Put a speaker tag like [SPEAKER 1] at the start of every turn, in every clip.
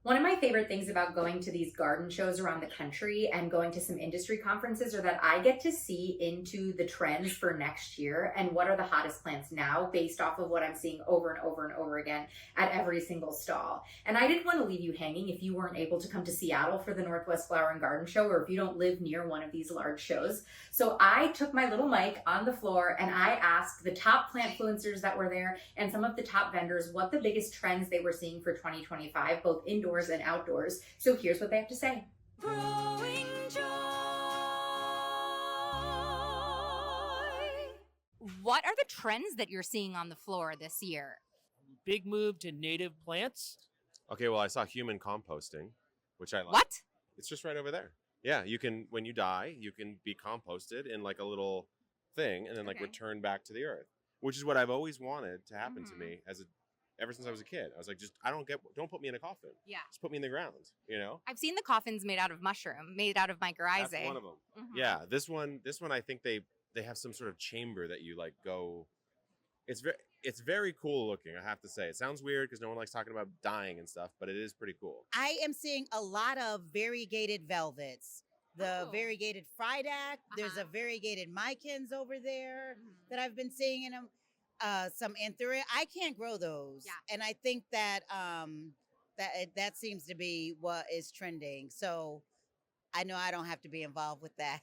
[SPEAKER 1] One of my favorite things about going to these garden shows around the country and going to some industry conferences are that I get to see into the trends for next year and what are the hottest plants now based off of what I'm seeing over and over and over again at every single stall. And I didn't want to leave you hanging if you weren't able to come to Seattle for the Northwest Flower and Garden Show, or if you don't live near one of these large shows. So I took my little mic on the floor and I asked the top plant-fluencers that were there and some of the top vendors what the biggest trends they were seeing for 2025, both indoors and outdoors. So here's what they have to say.
[SPEAKER 2] Growing joy.
[SPEAKER 3] What are the trends that you're seeing on the floor this year?
[SPEAKER 4] Big move to native plants.
[SPEAKER 5] Okay, well, I saw human composting, which I like.
[SPEAKER 3] What?
[SPEAKER 5] It's just right over there. Yeah, you can, when you die, you can be composted in like a little thing and then like return back to the earth, which is what I've always wanted to happen to me ever since I was a kid. I was like, don't put me in a coffin.
[SPEAKER 3] Yeah.
[SPEAKER 5] Just put me in the ground, you know?
[SPEAKER 3] I've seen the coffins made out of mushroom, made out of mycorrhizae.
[SPEAKER 5] That's one of them. Yeah, this one I think they have some sort of chamber that you like go. It's very cool looking, I have to say. It sounds weird because no one likes talking about dying and stuff, but it is pretty cool.
[SPEAKER 6] I am seeing a lot of variegated velvets. The variegated Friedac. There's a variegated Mycans over there that I've been seeing in them. Some anthurium. I can't grow those, and I think that that seems to be what is trending. So I know I don't have to be involved with that.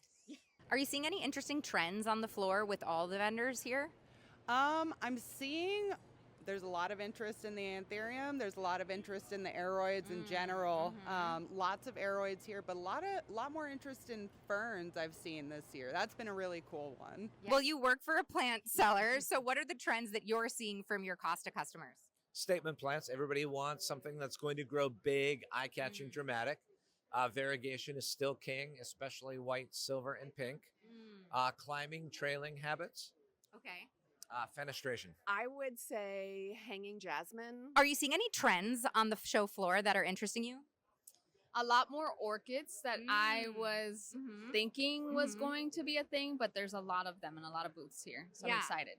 [SPEAKER 3] Are you seeing any interesting trends on the floor with all the vendors here?
[SPEAKER 7] I'm seeing there's a lot of interest in the anthurium. There's a lot of interest in the aeroids in general. Lots of aeroids here, but a lot more interest in ferns I've seen this year. That's been a really cool one.
[SPEAKER 3] Yeah. Well, you work for a plant seller, so what are the trends that you're seeing from your Costa customers?
[SPEAKER 8] Statement plants. Everybody wants something that's going to grow big, eye-catching, dramatic. Variegation is still king, especially white, silver, and pink. Climbing, trailing habits.
[SPEAKER 3] Okay.
[SPEAKER 8] Fenestration.
[SPEAKER 9] I would say hanging jasmine.
[SPEAKER 3] Are you seeing any trends on the show floor that are interesting you?
[SPEAKER 10] A lot more orchids that I was thinking was going to be a thing, but there's a lot of them and a lot of booths here, so I'm excited.